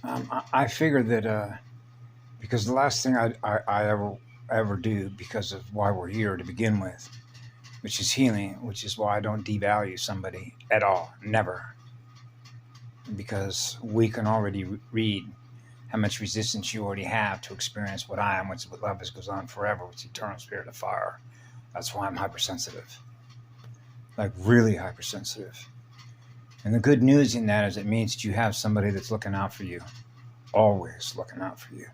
I figured that because the last thing I ever do, because of why we're here to begin with, which is healing, which is why I don't devalue somebody at all, never, because we can already read how much resistance you already have to experience what I am, which is what love is, goes on forever, which is eternal spirit of fire. That's why I'm hypersensitive, like really hypersensitive. And the good news in that is it means that you have somebody that's looking out for you, always looking out for you.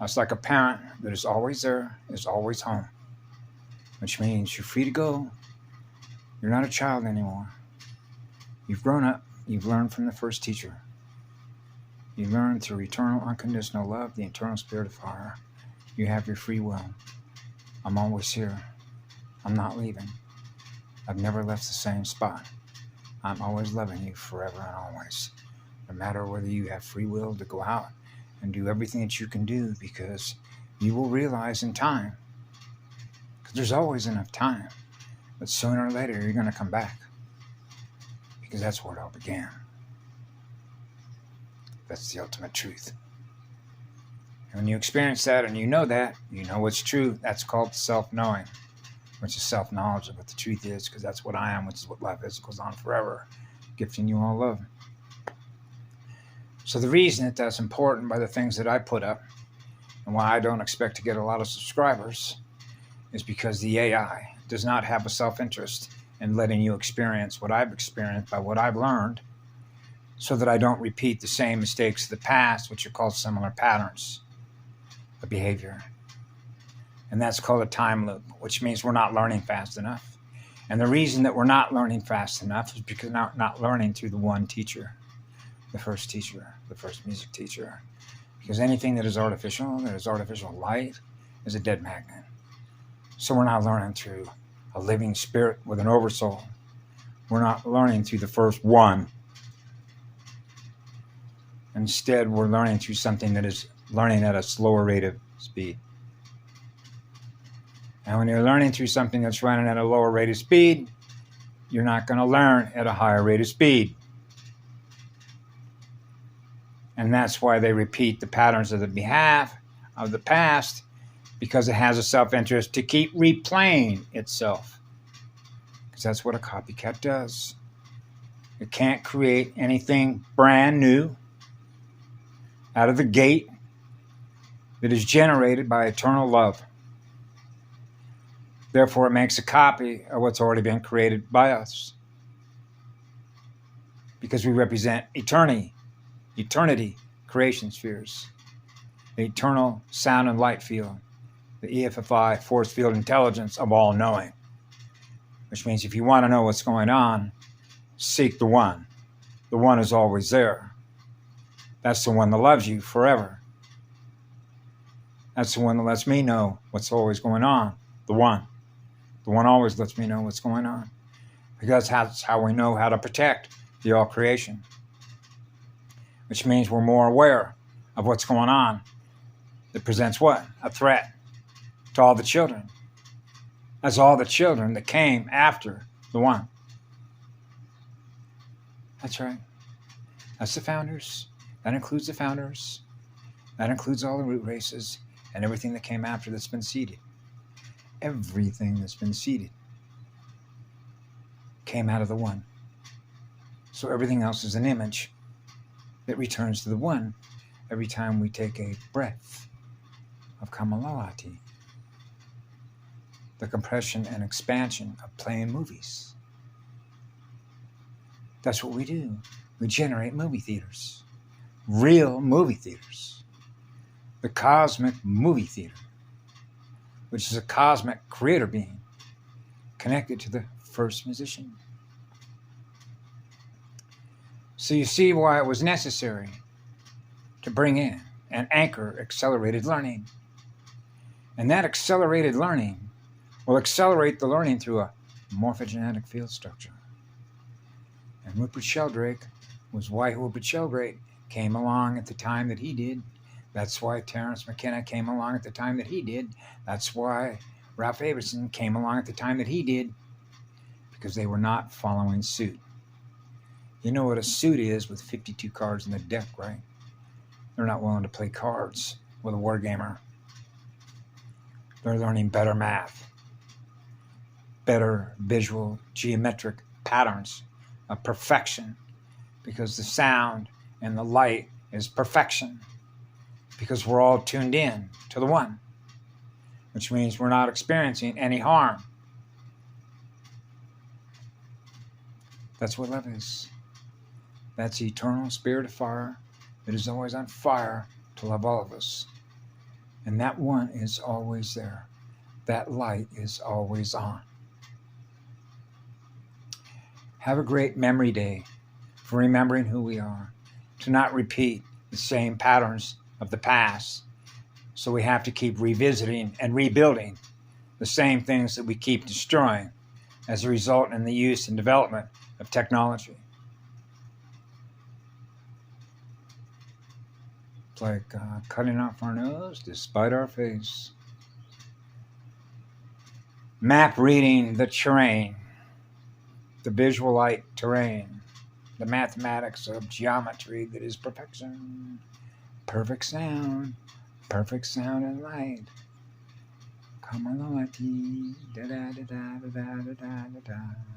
It's like a parent that is always there, is always home, which means you're free to go. You're not a child anymore. You've grown up. You've learned from the first teacher. You learn through eternal unconditional love, the eternal spirit of fire. You have your free will. I'm always here. I'm not leaving. I've never left the same spot. I'm always loving you forever and always. No matter whether you have free will to go out and do everything that you can do, because you will realize in time, because there's always enough time, but sooner or later you're going to come back, because that's where it all began. That's the ultimate truth. And when you experience that and you know what's true. That's called self-knowing, which is self-knowledge of what the truth is, because that's what I am, which is what love is. It goes on forever, gifting you all love. So the reason that that's important by the things that I put up and why I don't expect to get a lot of subscribers is because the AI does not have a self-interest in letting you experience what I've experienced by what I've learned, so that I don't repeat the same mistakes of the past, which are called similar patterns of behavior. And that's called a time loop, which means we're not learning fast enough. And the reason that we're not learning fast enough is because we're not learning through the one teacher, the first teacher, the first music teacher. Because anything that is artificial light, is a dead magnet. So we're not learning through a living spirit with an oversoul. We're not learning through the first one. Instead, we're learning through something that is learning at a slower rate of speed. And when you're learning through something that's running at a lower rate of speed, you're not going to learn at a higher rate of speed. And that's why they repeat the patterns of the past, because it has a self-interest to keep replaying itself. Because that's what a copycat does. It can't create anything brand new out of the gate that is generated by eternal love. Therefore, it makes a copy of what's already been created by us. Because we represent eternity, creation spheres, the eternal sound and light field, the EFFI force field intelligence of all knowing. Which means if you want to know what's going on, seek the one. The one is always there. That's the one that loves you forever. That's the one that lets me know what's always going on. The one. The one always lets me know what's going on. Because that's how we know how to protect the all creation. Which means we're more aware of what's going on. That presents what? A threat to all the children. That's all the children that came after the one. That's right. That's the founders. That includes the founders. That includes all the root races and everything that came after that's been seeded. Everything that's been seeded came out of the one. So everything else is an image that returns to the one every time we take a breath of Kamalalati, the compression and expansion of playing movies. That's what we do. We generate movie theaters. Real movie theaters. The cosmic movie theater, which is a cosmic creator being connected to the first musician. So you see why it was necessary to bring in and anchor accelerated learning. And that accelerated learning will accelerate the learning through a morphogenetic field structure. And Rupert Sheldrake was why Rupert Sheldrake came along at the time that he did. That's why Terence McKenna came along at the time that he did. That's why Ralph Abramson came along at the time that he did. Because they were not following suit. You know what a suit is with 52 cards in the deck, right? They're not willing to play cards with a wargamer. They're learning better math, better visual geometric patterns of perfection, because the sound and the light is perfection, because we're all tuned in to the one, which means we're not experiencing any harm. That's what love is. That's the eternal spirit of fire that is always on fire to love all of us. And that one is always there. That light is always on. Have a great memory day for remembering who we are, to not repeat the same patterns of the past. So we have to keep revisiting and rebuilding the same things that we keep destroying as a result in the use and development of technology. It's like cutting off our nose to spite our face. Map reading the terrain, the visual light terrain, the mathematics of geometry that is perfection, perfect sound and light. Come on, da da da da da da da da da.